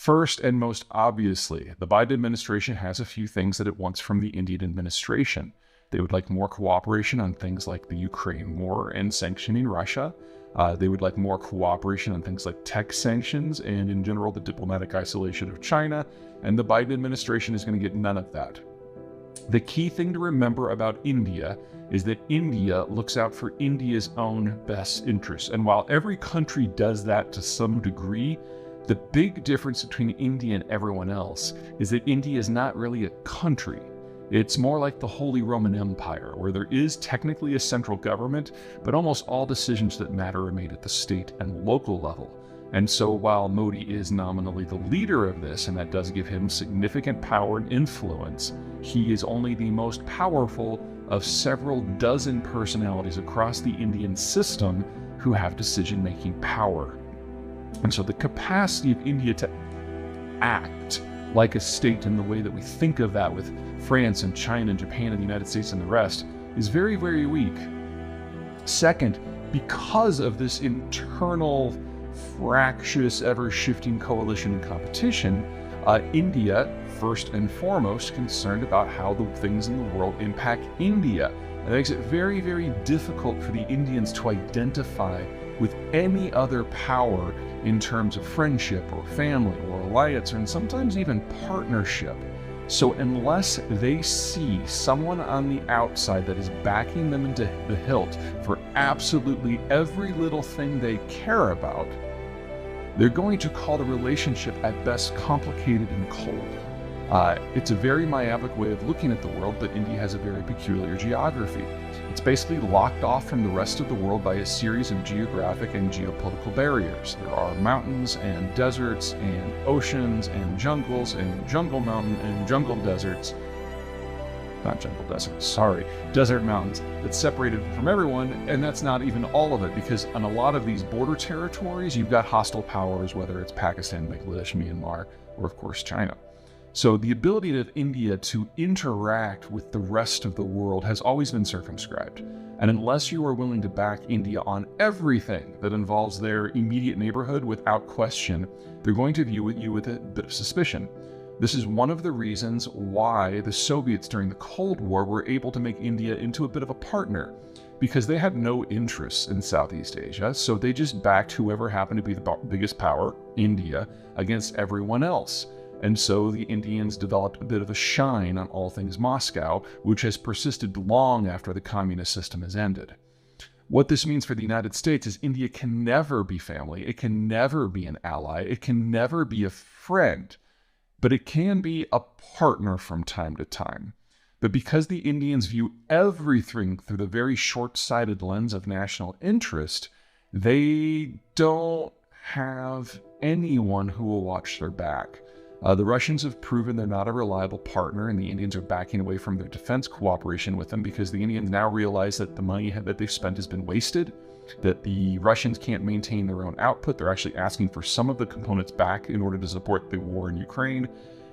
First and most obviously, the Biden administration has a few things that it wants from the Indian administration. They would like more cooperation on things like the Ukraine war and sanctioning Russia. They would like more cooperation on things like tech sanctions and, in general, the diplomatic isolation of China. And the Biden administration is going to get none of that. The key thing to remember about India is that India looks out for India's own best interests. And while every country does that to some degree, the big difference between India and everyone else is that India is not really a country. It's more like the Holy Roman Empire, where there is technically a central government, but almost all decisions that matter are made at the state and local level. And so while Modi is nominally the leader of this, and that does give him significant power and influence, he is only the most powerful of several dozen personalities across the Indian system who have decision-making power. And so the capacity of India to act like a state in the way that we think of that with France and China and Japan and the United States and the rest is very, very weak. Second, because of this internal, fractious, ever-shifting coalition and competition, India, first and foremost, concerned about how the things in the world impact India. And that makes it very, very difficult for the Indians to identify with any other power in terms of friendship or family or alliance, or sometimes even partnership. So unless they see someone on the outside that is backing them into the hilt for absolutely every little thing they care about, they're going to call the relationship at best complicated and cold. It's a very myopic way of looking at the world, but India has a very peculiar geography. It's basically locked off from the rest of the world by a series of geographic and geopolitical barriers. There are mountains and deserts and oceans and jungles and jungle mountain and jungle deserts. Not jungle deserts, sorry, desert mountains that separate it from everyone, and that's not even all of it, because on a lot of these border territories, you've got hostile powers, whether it's Pakistan, Bangladesh, Myanmar, or of course China. So the ability of India to interact with the rest of the world has always been circumscribed. And unless you are willing to back India on everything that involves their immediate neighborhood without question, they're going to view you with a bit of suspicion. This is one of the reasons why the Soviets during the Cold War were able to make India into a bit of a partner, because they had no interests in Southeast Asia, so they just backed whoever happened to be the biggest power, India, against everyone else. And so the Indians developed a bit of a shine on all things Moscow, which has persisted long after the communist system has ended. What this means for the United States is India can never be family, it can never be an ally, it can never be a friend, but it can be a partner from time to time. But because the Indians view everything through the very short-sighted lens of national interest, they don't have anyone who will watch their back. The Russians have proven they're not a reliable partner, and the Indians are backing away from their defense cooperation with them because the Indians now realize that the money that they've spent has been wasted, that the Russians can't maintain their own output. They're actually asking for some of the components back in order to support the war in Ukraine,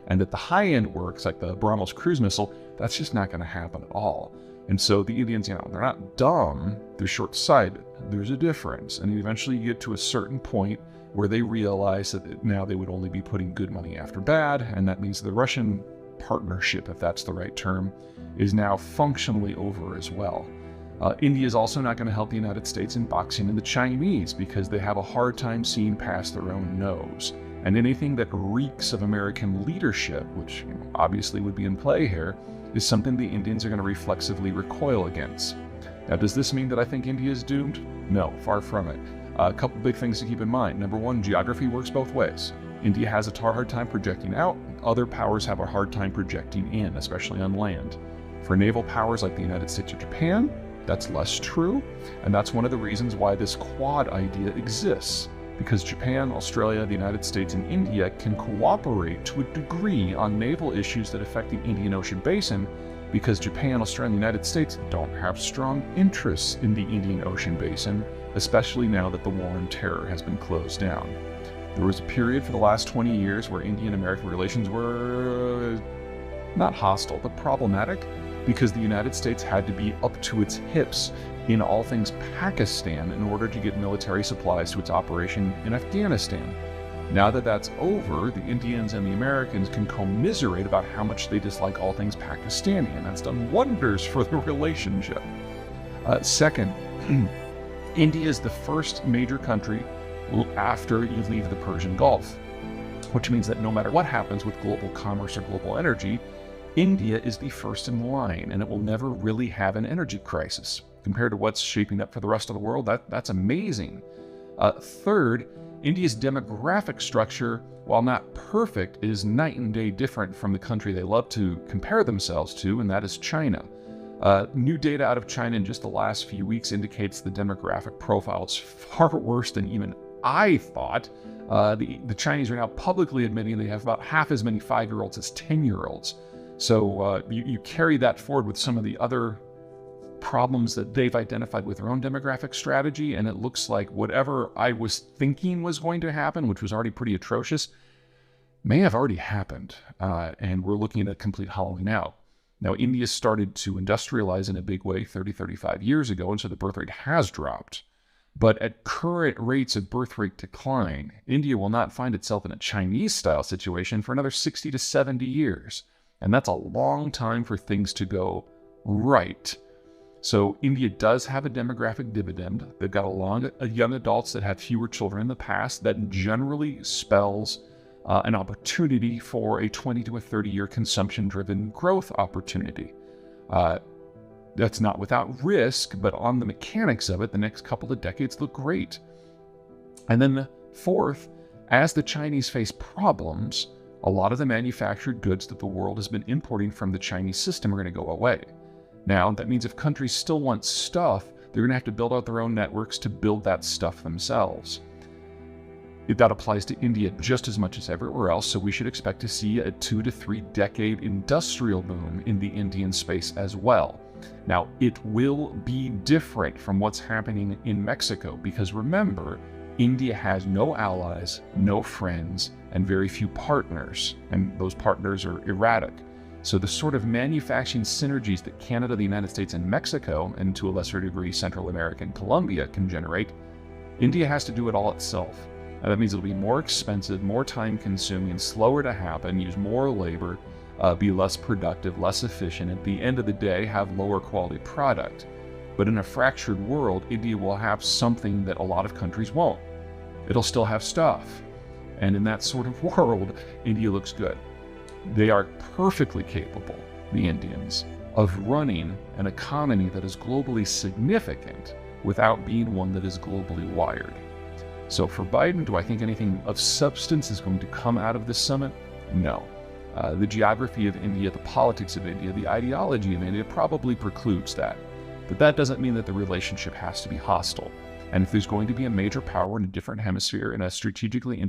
and that the high-end works, like the BrahMos cruise missile, that's just not going to happen at all. And so the Indians, they're not dumb, they're short-sighted. There's a difference, and eventually you get to a certain point where they realize that now they would only be putting good money after bad, and that means the Russian partnership, if that's the right term, is now functionally over as well. India is also not going to help the United States in boxing in the Chinese because they have a hard time seeing past their own nose. And anything that reeks of American leadership, which obviously would be in play here, is something the Indians are going to reflexively recoil against. Now, does this mean that I think India is doomed? No, far from it. A couple big things to keep in mind. Number one, geography works both ways. India has a hard time projecting out, other powers have a hard time projecting in, especially on land. For naval powers like the United States or Japan, that's less true, and that's one of the reasons why this Quad idea exists, because Japan, Australia, the United States, and India can cooperate to a degree on naval issues that affect the Indian Ocean basin, because Japan, Australia, and the United States don't have strong interests in the Indian Ocean basin, especially now that the war on terror has been closed down. There was a period for the last 20 years where Indian-American relations were not hostile, but problematic, because the United States had to be up to its hips in all things Pakistan in order to get military supplies to its operation in Afghanistan. Now that that's over, the Indians and the Americans can commiserate about how much they dislike all things Pakistani, and that's done wonders for the relationship. Second, India is the first major country after you leave the Persian Gulf, which means that no matter what happens with global commerce or global energy, India is the first in line, and it will never really have an energy crisis. Compared to what's shaping up for the rest of the world, that's amazing. Third, India's demographic structure, while not perfect, is night and day different from the country they love to compare themselves to, and that is China. New data out of China in just the last few weeks indicates the demographic profile is far worse than even I thought. The Chinese are now publicly admitting they have about half as many 5-year-olds as 10-year-olds. So you carry that forward with some of the other problems that they've identified with their own demographic strategy, and it looks like whatever I was thinking was going to happen, which was already pretty atrocious, may have already happened, and we're looking at a complete hollowing out. Now, India started to industrialize in a big way 35 years ago, and so the birth rate has dropped. But at current rates of birth rate decline, India will not find itself in a Chinese-style situation for another 60 to 70 years. And that's a long time for things to go right. So India does have a demographic dividend. They've got a lot of young adults that had fewer children in the past. That generally spells an opportunity for a 20 to a 30-year consumption-driven growth opportunity. That's not without risk, but on the mechanics of it, the next couple of decades look great. And then the fourth, as the Chinese face problems, a lot of the manufactured goods that the world has been importing from the Chinese system are going to go away. Now, that means if countries still want stuff, they're going to have to build out their own networks to build that stuff themselves. That applies to India just as much as everywhere else, so we should expect to see a 2 to 3 decade industrial boom in the Indian space as well. Now, it will be different from what's happening in Mexico, because remember, India has no allies, no friends, and very few partners, and those partners are erratic. So the sort of manufacturing synergies that Canada, the United States, and Mexico, and to a lesser degree Central America and Colombia can generate, India has to do it all itself. And that means it'll be more expensive, more time-consuming, slower to happen, use more labor, be less productive, less efficient, at the end of the day have lower quality product. But in a fractured world, India will have something that a lot of countries won't. It'll still have stuff. And in that sort of world, India looks good. They are perfectly capable, the Indians, of running an economy that is globally significant without being one that is globally wired. So for Biden, do I think anything of substance is going to come out of this summit? No. The geography of India, the politics of India, the ideology of India probably precludes that. But that doesn't mean that the relationship has to be hostile. And if there's going to be a major power in a different hemisphere in a strategically